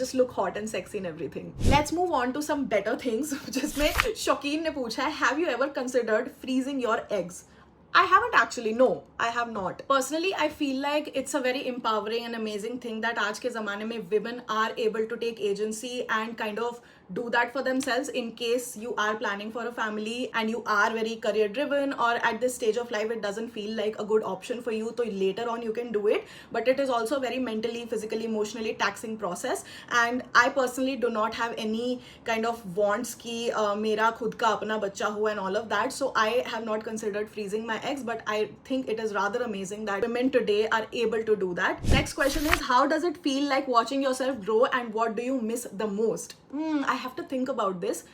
just look hot and sexy in everything. Let's move on to some better things. जिसमें शौकीन ने पूछा है, have you ever considered freezing your eggs? I haven't actually, no, I have not. Personally, I feel like it's a very empowering and amazing thing that आज के ज़माने में women are able to take agency and kind of do that for themselves in case you are planning for a family and you are very career driven, or at this stage of life it doesn't feel like a good option for you, so later on you can do it. But it is also a very mentally, physically, emotionally taxing process, and I personally do not have any kind of wants ki mera khud ka apna bachcha ho and all of that, so I have not considered freezing my eggs, but I think it is rather amazing that women today are able to do that. Next question is, how does it feel like watching yourself grow and what do you miss the most? I have to think about this.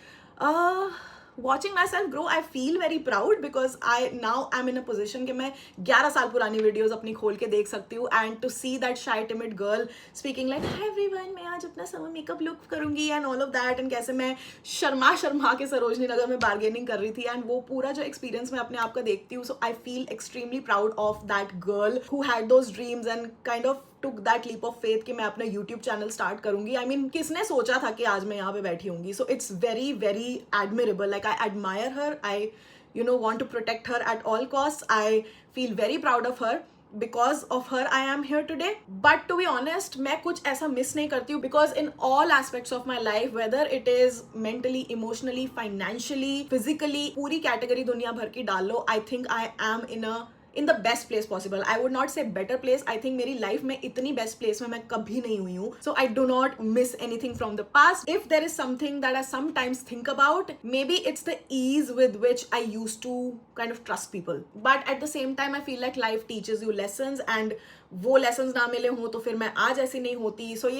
Watching myself grow, I feel very proud because I now am in a position कि मैं 11 साल पुरानी videos अपनी खोल के देख सकती हूँ, and to see that shy timid girl speaking like hi everyone, मैं आज अपना समर मेकअप लुक करूँगी and all of that, and कैसे मैं शर्मा के सरोजनी नगर में बार्गेनिंग कर रही थी, and वो पूरा जो एक्सपीरियंस मैं अपने आप का देखती हूँ, so I feel extremely proud of that girl who had those dreams and kind of took that leap of faith कि मैं अपना YouTube चैनल स्टार्ट करूंगी. I mean, किसने सोचा था कि आज मैं यहाँ पे बैठी होंगी? So it's very very admirable. Like I admire her. I want to protect her at all costs. I feel very proud of her. Because of her I am here today. But to be honest, मैं कुछ ऐसा miss नहीं करती हूँ, because in all aspects of my life, whether it is mentally, emotionally, financially, physically, पूरी category दुनिया भर की डाल लो, I think I am in the best place possible. I would not say better place. I think मेरी life में इतनी best place में मैं कभी नहीं हुई हूँ. So I do not miss anything from the past. If there is something that I sometimes think about, maybe it's the ease with which I used to kind of trust people. But at the same time, I feel like life teaches you lessons, and वो lessons ना मिले हों तो फिर मैं आज ऐसी नहीं होती. So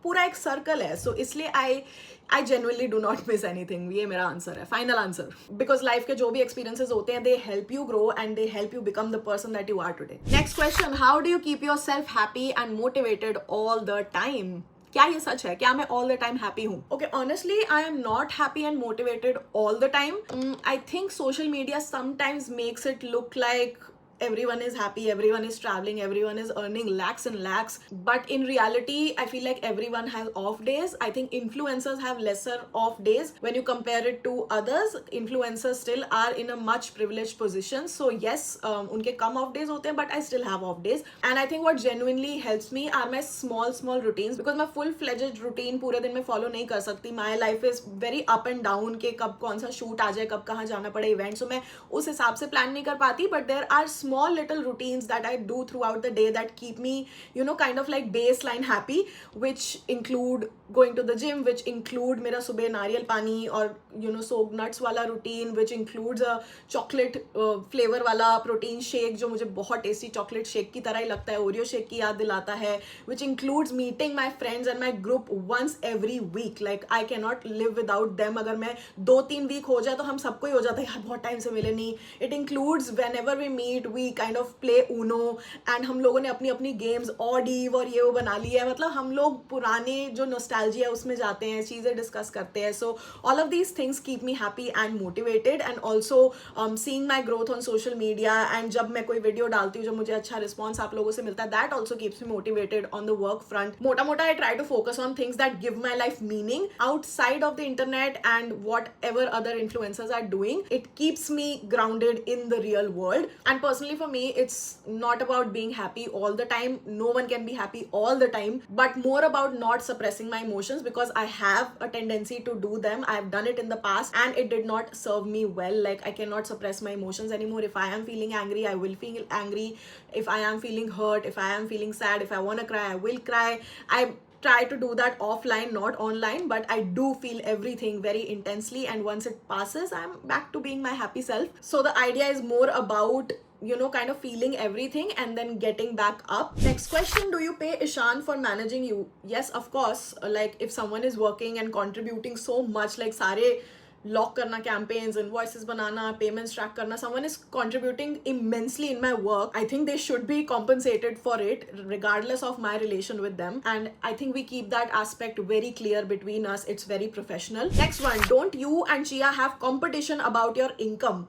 पूरा एक circle है. So इसलिए I genuinely do not miss anything. ये मेरा आंसर है, फाइनल आंसर. बिकॉज लाइफ के जो भी एक्सपीरियंसेस होते हैं, they help you grow and they help you become the person that you are today. Next question, how do you keep yourself happy and motivated all the time? क्या ये सच है? क्या मैं ऑल द टाइम हैप्पी हूँ? Okay, honestly I am not happy and motivated all the time. I think social media sometimes makes it look like everyone is happy, everyone is traveling, everyone is earning lakhs and lakhs, but in reality I feel like everyone has off days. I think influencers have lesser off days when you compare it to others. Influencers still are in a much privileged position, so yes, unke kam off days hote hain, but I still have off days. And I think what genuinely helps me are my small routines, because मैं full fledged routine पूरे दिन में follow नहीं कर सकती. My life is very up and down के कब कौन सा shoot आ जाए, कब कहाँ जाना पड़े event, so मैं उस हिसाब से plan नहीं कर पाती. But there are small little routines that I do throughout the day that keep me, kind of like baseline happy, which include going to the gym, which include मेरा सुबह नारियल पानी और soaked nuts वाला routine, which includes a chocolate flavor वाला protein shake जो मुझे बहुत tasty chocolate shake की तरह ही लगता है, Oreo shake की याद दिलाता है, which includes meeting my friends and my group once every week. Like I cannot live without them. अगर मैं 2-3 week हो जाए तो हम सबको ही हो जाता है यार बहुत टाइम से मिले नहीं. It includes whenever we meet we kind of play Uno, and हम लोगों ने अपनी अपनी games odd eve और ये वो बना ली है. मतलब हम लोग पुराने जो nostalgia है उसमें जाते हैं, चीज़ें discuss करते हैं. So all of these things keep me happy and motivated, and also seeing my growth on social media, and जब मैं कोई video डालती हूँ जब मुझे अच्छा response आप लोगों से मिलता है, that also keeps me motivated on the work front. मोटा I try to focus on things that give my life meaning outside of the internet and whatever other influencers are doing. It keeps me grounded in the real world. And personally for me, it's not about being happy all the time. No one can be happy all the time, but more about not suppressing my emotions, because I have a tendency to do them. I've done it in the past and it did not serve me well. Like I cannot suppress my emotions anymore. If I am feeling angry, I will feel angry. If I am feeling hurt, if I am feeling sad, if I want to cry, I will cry. I try to do that offline, not online, but I do feel everything very intensely, and once it passes, I'm back to being my happy self. So the idea is more about kind of feeling everything and then getting back up. Next question, do you pay Ishan for managing you? Yes, of course. Like if someone is working and contributing so much, like सारे lock करना campaigns, invoices बनाना, payments track करना, someone is contributing immensely in my work, I think they should be compensated for it regardless of my relation with them, and I think we keep that aspect very clear between us. It's very professional. Next one, don't you and Chia have competition about your income?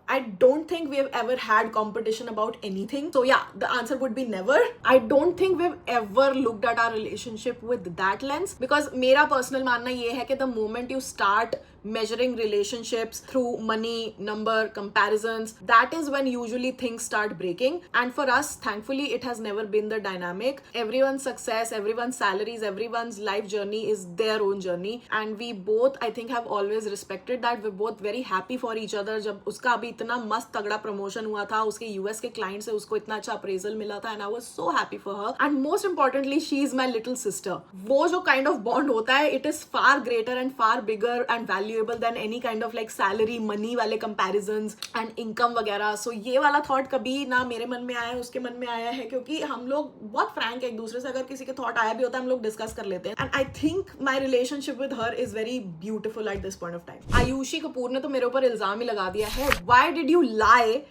I don't think we've ever had competition about anything. So yeah, the answer would be never. I don't think we've ever looked at our relationship with that lens, because मेरा personal मानना ये है कि the moment you start measuring relationships through money, number, comparisons, that is when usually things start breaking. And for us, thankfully, it has never been the dynamic. Everyone's success, everyone's salaries, everyone's life journey is their own journey, and we both, I think, have always respected that. We're both very happy for each other. जब उसका अभी इतना मस्त तगड़ा promotion हुआ था, उसके US के क्लाइंट से उसको इतना अच्छा अप्रेजल मिला था, and I was so happy for her. And most importantly, she is my little sister. वो जो kind of bond होता है, it is far greater and far bigger and valuable than any kind of like salary, money वाले comparisons and income वगैरह. So ये वाला thought कभी ना मेरे मन में आया, उसके मन में आया है, क्योंकि हम लोग बहुत frank एक दूसरे से, अगर किसी के thought आया भी होता है, हम लोग discuss कर लेते हैं. And I think my relationship with her is very beautiful at this point of time. Ayushi Kapoor ने तो मेरे ऊपर इल्जाम ही लगा दिया है. Why did you lie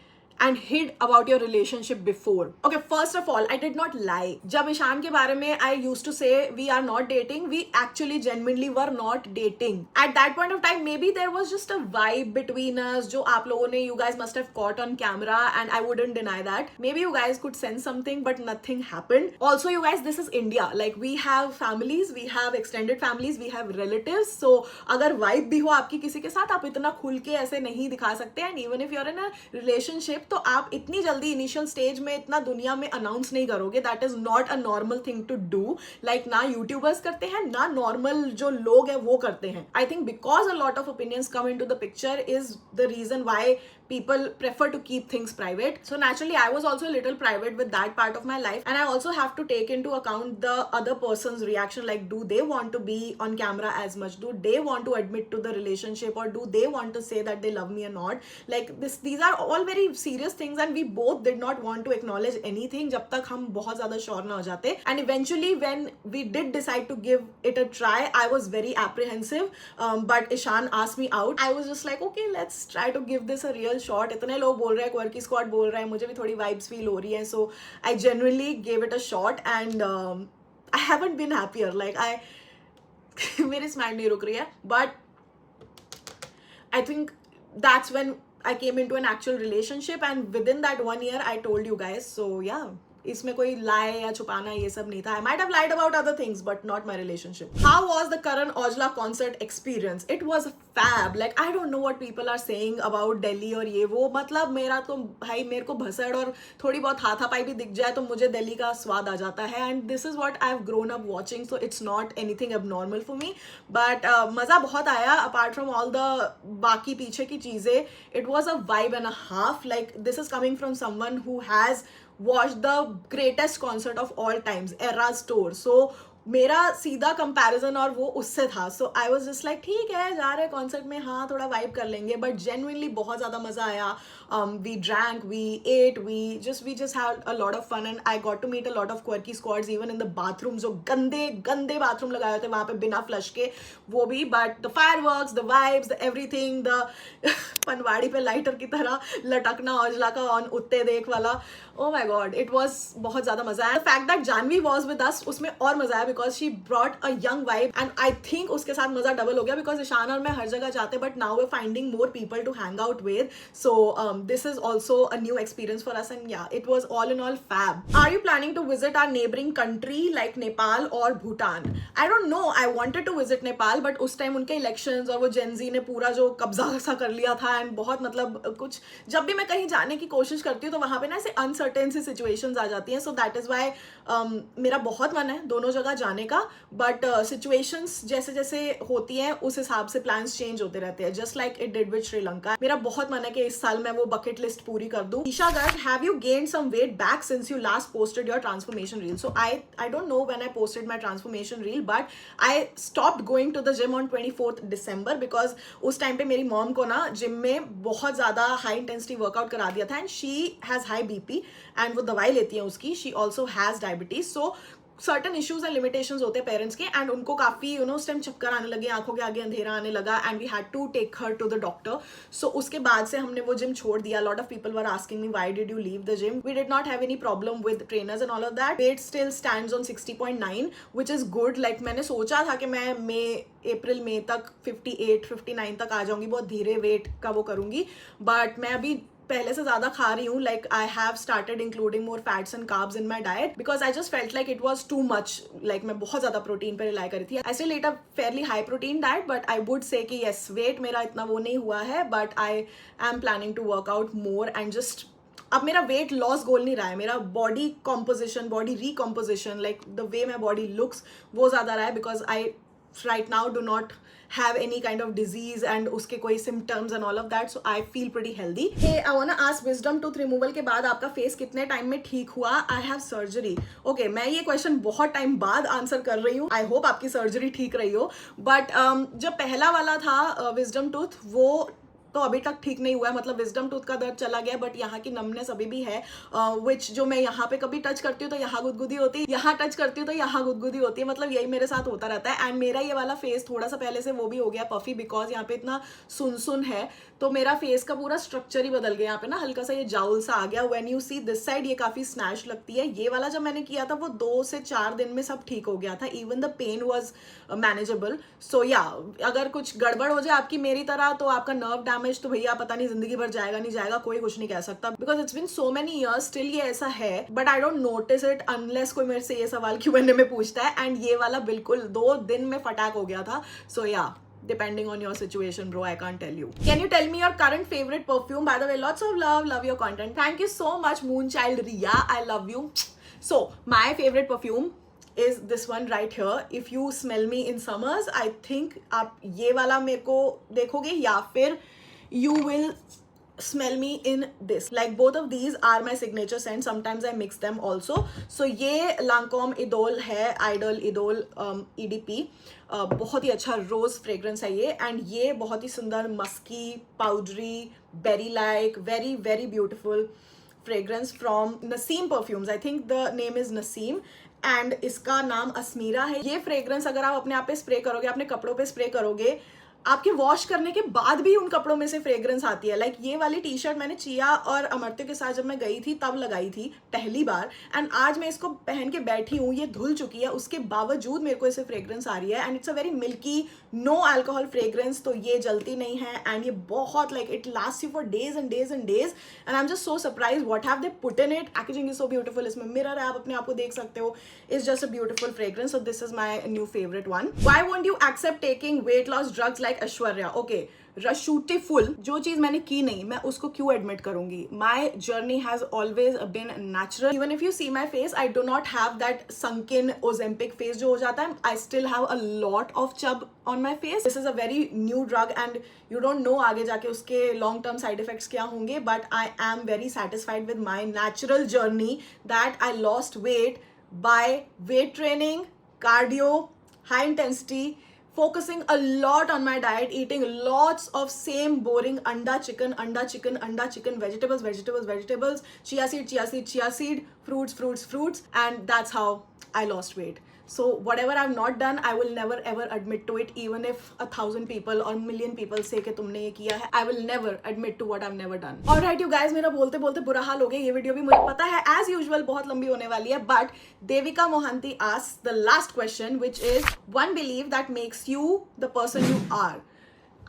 and hid about your relationship before? Okay, first of all, I did not lie. जब ईशान के बारे में I used to say we are not dating, we actually genuinely were not dating. At that point of time, maybe there was just a vibe between us जो आप लोगों ने, you guys must have caught on camera, and I wouldn't deny that. Maybe you guys could sense something, but nothing happened. Also, you guys, this is India. Like, we have families, we have extended families, we have relatives. So अगर vibe भी हो आपकी किसी के साथ, आप इतना खुल के ऐसे नहीं दिखा सकते. And even if you're in a relationship, तो आप इतनी जल्दी इनिशियल स्टेज में इतना दुनिया में अनाउंस नहीं करोगे. That is not a normal thing to do. Like ना यूट्यूबर्स करते हैं, ना नॉर्मल जो लोग हैं वो करते हैं. I think because a lot of opinions come into the picture is the reason why people prefer to keep things private. So naturally, I was also a little private with that part of my life, and I also have to take into account the other person's reaction. Like, do they want to be on camera as much? Do they want to admit to the relationship, or do they want to say that they love me or not? Like, these are all very serious things, and we both did not want to acknowledge anything जब तक हम बहुत ज़्यादा sure ना हो जाते. And eventually, when we did decide to give it a try, I was very apprehensive, but Ishan asked me out. I was just like, okay, let's try to give this a real shot. इतने लोग बोल रहे हैं, quirky squad बोल रहे हैं, मुझे भी थोड़ी वाइब्स फील हो रही हैं. So I genuinely gave it a shot, and I haven't been happier. Like, मेरी स्माइल नहीं रुक रही है, but I think that's when I came into an actual relationship, and within that 1 year I told you guys. So yeah, इसमें कोई lie या छुपाना ये सब नहीं था. I might have lied about other things, but not my relationship. How was the Karan Aujla concert experience? It was fab. Like, I don't know what people are saying about Delhi और ये वो. मतलब मेरा तो भाई, मेरे को भसड़ और थोड़ी बहुत हाथापाई भी दिख जाए तो मुझे दिल्ली का स्वाद आ जाता है. And this is what I've grown up watching, so it's not anything abnormal for me. But मज़ा बहुत आया. Apart from all the बाकी पीछे की चीज़ें, it was a vibe and a half. Like, this is coming from someone who has watched the greatest concert of all times, Eras Tour. So मेरा सीधा comparison और वो उससे था. सो आई वाज जस्ट लाइक, ठीक है, जा रहे कॉन्सर्ट में, हाँ थोड़ा वाइब कर लेंगे. बट जेन्युइनली बहुत ज़्यादा मज़ा आया. We drank, we ate, we just had a lot of fun, and I got to meet a lot of quirky squads even in the bathroom. जो गंदे गंदे बाथरूम लगाए होते वहाँ पे बिना फ्लश के, वो भी. But the fireworks, the vibes, the everything, the पनवाड़ी पे लाइटर की तरह लटकना औजला का ऑन उत्ते देख वाला, oh my god, it was बहुत ज़्यादा मज़ा आया. The fact that Janvi was with us, उसमें और मज़ा आया, because she brought a young vibe, and I think उसके साथ मज़ा डबल हो गया, because ईशान और मैं हर जगह जाते, but now we're finding more people to hang out with. So this is also a new experience for us, and yeah, it was all in all fab. Are you planning to visit our neighboring country like Nepal or Bhutan? I don't know. I wanted to visit Nepal, but उस time उनके elections और वो Gen Z ने पूरा जो कब्जा सा कर लिया था, and बहुत मतलब कुछ, जब भी मैं कहीं जाने की कोशिश करती हूँ तो वहाँ पे ना ऐसे uncertain सी situations आ जाती हैं. So that is why मेरा बहुत मन है दोनों जगह जाने का, बट सिचुएशंस जैसे जैसे होती हैं उस हिसाब से प्लान्स चेंज होते रहते हैं, just like it did with Sri Lanka. मेरा बहुत मन है कि इस साल मैं वो बकेट लिस्ट पूरी कर दूं. Isha Garg, have you gained some weight back since you last posted your transformation reel? So I don't know when I posted my transformation reel, but I stopped going to the gym on 24th December, because उस time पे मेरी mom को ना gym में बहुत ज़्यादा high intensity workout करा दिया था, and she has high BP, and वो दवाई लेती है उसकी. She also has diabetes. So certain issues and limitations होते हैं पेरेंट्स के, एंड उनको काफ़ी उस टाइम चक्कर आने लगे, आंखों के आगे अंधेरा आने लगा, and we had to take her to the doctor. So उसके बाद से हमने वो जिम छोड़ दिया. Lot of people were asking me why did you leave the gym. We did not have any problem with trainers and all of that. Weight still stands on 60.9 which is good. Like, मैंने सोचा था कि मैं अप्रैल मई तक 58-59 तक आ जाऊंगी, बहुत धीरे वेट का वो करूंगी, बट मैं अभी पहले से ज्यादा खा रही हूँ. Like I have started including more fats and carbs in my diet because I just felt like it was too much. Like मैं बहुत ज्यादा प्रोटीन पे रिलाई कर रही थी. I still eat a fairly high protein diet, but I would say कि yes, weight मेरा इतना वो नहीं हुआ है, but I am planning to work out more and just अब मेरा वेट लॉस गोल नहीं रहा है, मेरा body composition, body recomposition, like the way my body looks, वो ज़्यादा रहा है because I right now do not have any kind of disease and उसके कोई symptoms and all of that, so I feel pretty healthy. Hey, I wanna ask, wisdom tooth removal के बाद आपका face कितने टाइम में ठीक हुआ? I have surgery. Okay, मैं ये क्वेश्चन बहुत टाइम बाद आंसर कर रही हूँ. I hope आपकी सर्जरी ठीक रही हो. बट जब पहला वाला था विजडम टूथ, वो तो अभी तक ठीक नहीं हुआ है. मतलब विजडम टूथ का दर्द चला गया, बट यहाँ की नमनेस अभी भी है, विच जो मैं यहाँ पे कभी टच करती हूँ तो यहाँ गुदगुदी होती है, यहाँ टच करती हूँ तो यहाँ गुदगुदी होती है. मतलब यही मेरे साथ होता रहता है. एंड मेरा ये वाला फेस थोड़ा सा पहले से वो भी हो गया पफी, बिकॉज यहाँ पे इतना सुन है, तो मेरा फेस का पूरा स्ट्रक्चर ही बदल गया. यहाँ पे ना हल्का सा ये जाउल सा आ गया. When you see this side ये काफी स्नैश लगती है. ये वाला जब मैंने किया था वो 2 से 4 दिन में सब ठीक हो गया था. Even the pain was manageable. So yeah अगर कुछ गड़बड़ हो जाए आपकी मेरी तरह, तो आपका नर्व डैमेज तो भैया पता नहीं जिंदगी भर जाएगा नहीं जाएगा, कोई कुछ नहीं कह सकता, because it's been so many years. Still ये ऐसा है, but I don't notice it unless कोई मेरे से ये सवाल Q&A में पूछता है. एंड ये वाला बिल्कुल 2 दिन में फटाक हो गया था. सो या depending on your situation, bro, I can't tell you. Can you tell me your current favorite perfume? By the way, lots of love your content. Thank you so much, Moonchild Riya, I love you. So my favorite perfume is this one right here. If you smell me in summers, I think आप ये वाला मेरे को देखोगे, या फिर you will smell me in this. Like both of these are my signature scents. Sometimes I mix them also. So ये Lancome Idol है, Idol Idol EDP. बहुत ही अच्छा रोज फ्रेग्रेंस है ये. एंड ये बहुत ही सुंदर musky, powdery, berry like, very very beautiful fragrance from Naseem perfumes. I think the name is Naseem and इसका नाम अस्मीरा है. ये फ्रेग्रेंस अगर आप अपने आप पे स्प्रे करोगे, अपने कपड़ों पे स्प्रे करोगे, आपके वॉश करने के बाद भी उन कपड़ों में से फ्रेग्रेंस आती है. लाइक ये वाली टी शर्ट मैंने चिया और अमरत्य के साथ जब मैं गई थी तब लगाई थी पहली बार, एंड आज मैं इसको पहन के बैठी हूँ, ये धुल चुकी है, उसके बावजूद मेरे को इसे फ्रेग्रेंस आ रही है. And it's a very milky, no alcohol fragrance, तो ये जलती नहीं है. एंड ये बहुत like it last you for days and days and days. And I am just so surprise what have they put in it. Packaging is so beautiful. इसमें mirror है, आप अपने आप को देख सकते हो. It's just a beautiful fragrance. So this is my new favourite one. Why won't you accept taking weight loss drugs like Aishwarya? Okay, रशूटीफुल, जो चीज मैंने की नहीं, मैं उसको क्यों एडमिट करूंगी? My journey has always been natural. Even if you see my face, I do not have that sunken Ozempic face जो हो जाता है. I still have a lot of chub on my face. This is a very new drug and you don't know आगे जाके उसके long term side effects क्या होंगे. But I am very satisfied with my natural journey that I lost weight by weight training, cardio, high intensity, focusing a lot on my diet, eating lots of same boring anda chicken, vegetables, chia seed, fruits, and that's how I lost weight. So whatever I've not done, I will never ever admit to it, even if 1,000 people or million people say कि तुमने ये किया है. I will never admit to what I've never done. Alright you guys, मेरा बोलते बोलते बुरा हाल हो गया. ये वीडियो भी मुझे पता है as usual बहुत लंबी होने वाली है, but Devika Mohanty asks the last question, which is one belief that makes you the person you are.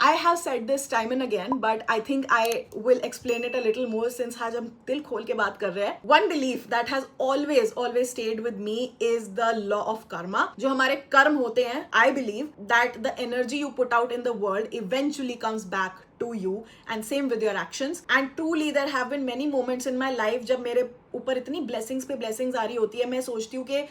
I have said this time and again, but I think I will explain it a little more since आज हम दिल खोल के बात कर रहे हैं. One belief that has always stayed with me is the law of karma. जो हमारे कर्म होते हैं, I believe that the energy you put out in the world eventually comes back to you, and same with your actions. And truly there have been many moments in my life जब मेरे ऊपर इतनी blessings पे blessings आ रही होती है, मैं सोचती हूँ कि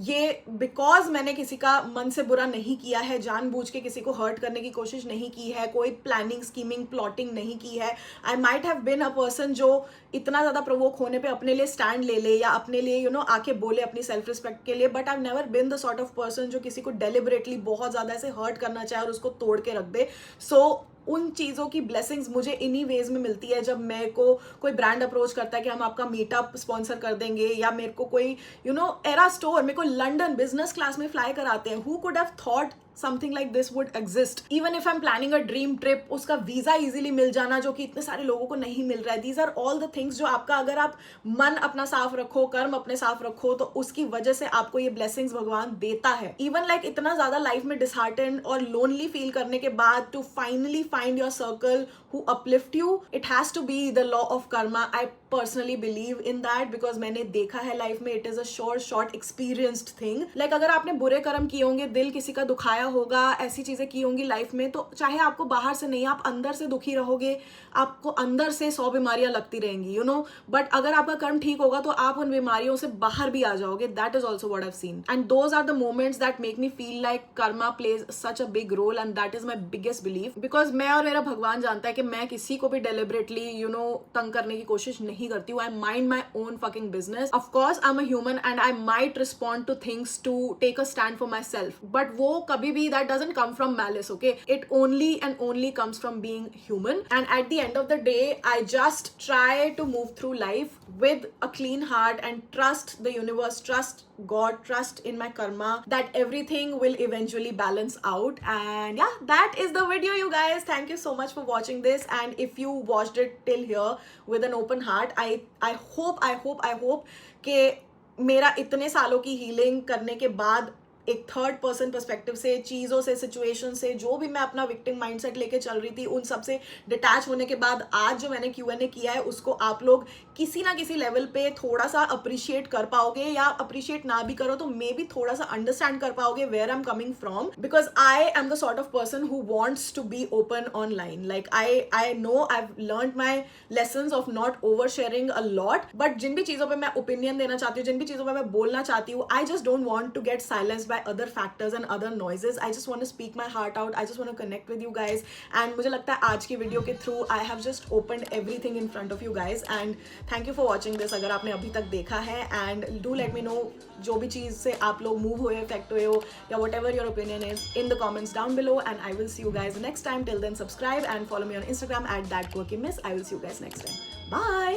ये बिकॉज मैंने किसी का मन से बुरा नहीं किया है, जानबूझ के किसी को हर्ट करने की कोशिश नहीं की है, कोई प्लानिंग, स्कीमिंग, प्लॉटिंग नहीं की है. I might have been a person जो इतना ज़्यादा प्रोवोक होने पे अपने लिए स्टैंड ले ले या अपने लिए आके बोले अपनी सेल्फ रिस्पेक्ट के लिए, but I never been the sort of person जो किसी को डेलिबरेटली बहुत ज़्यादा ऐसे हर्ट करना चाहे और उसको तोड़ के रख दे. सो उन चीज़ों की ब्लेसिंग्स मुझे इन्हीं वेज में मिलती है. जब मेरे को कोई ब्रांड अप्रोच करता है कि हम आपका मीटअप स्पॉन्सर कर देंगे, या मेरे को कोई एरा स्टोर मेरे को लंदन बिजनेस क्लास में फ्लाई कराते हैं. Who could have thought something like this would exist. Even if I'm planning a dream trip, उसका वीजा इजीली मिल जाना जो कि इतने सारे लोगों को नहीं मिल रहा है. These are all the things जो आपका, अगर आप मन अपना साफ रखो, कर्म अपने साफ रखो, तो उसकी वजह से आपको ये ब्लेसिंग्स भगवान देता है. Even like इतना ज्यादा लाइफ में disheartened और lonely फील करने के बाद to finally find your circle who uplift you, it has to be the law of karma. I personally believe in that because मैंने देखा है लाइफ में, it is a short experienced thing. Like अगर आपने बुरे कर्म किए होंगे, दिल किसी का दुखाया होगा, ऐसी चीजें की होंगी लाइफ में, तो चाहे आपको बाहर से नहीं, आप अंदर से दुखी रहोगे, आपको अंदर से 100 बीमारियां लगती रहेंगी, you know. बट अगर आपका कर्म ठीक होगा तो आप उन बीमारियों से बाहर भी आ जाओगे. That is also what I've seen, and those are the moments that make me feel like karma plays such a big role, and that is my biggest belief. Because मैं और मेरा भगवान जानता है कि मैं किसी को भी deliberately, you know, तंग करने की कोशिश नहीं करती हूँ. I mind my own fucking business. Of course, I'm a human and I might respond to things to take a stand for myself. But वो कभी भी, that doesn't come from malice, okay? It only and only comes from being human. And at the end of the day, I just try to move through life with a clean heart and trust the universe, trust God, trust in my karma, that everything will eventually balance out. And yeah, that is the video, you guys. Thank you so much for watching this. And if you watched it till here with an open heart, I hope कि मेरा इतने सालों की healing करने के बाद एक third person perspective से, चीज़ों से, सिचुएशन से, जो भी मैं अपना विक्टिम माइंडसेट लेके चल रही थी, उन सब से डिटैच होने के बाद आज जो मैंने Q&A किया है, उसको आप लोग किसी ना किसी लेवल पे थोड़ा सा अप्रिशिएट कर पाओगे, या अप्रिशिएट ना भी करो तो मे बी थोड़ा सा अंडरस्टैंड कर पाओगे where I am coming from. Because I am the sort of person who wants to be open online. Like I know I have learned my lessons of not over sharing a lot, but जिन भी चीज़ों पर मैं opinion देना चाहती हूँ, जिन भी चीज़ों पर मैं बोलना चाहती हूँ, I just don't want to get silenced by other factors and other noises. I just want to speak my heart out. I just want to connect with you guys. And मुझे लगता है आज की वीडियो के through I have just opened everything in front of you guys. And thank you for watching this. अगर आपने अभी तक देखा है, and do let me know जो भी चीज़ से आप लोग मूव हुए, इफेक्ट हुए हो, या whatever your opinion is in the comments down below. And I will see you guys next time. Till then, subscribe and follow me on Instagram at thatquirkymiss. I will see you guys next time. Bye.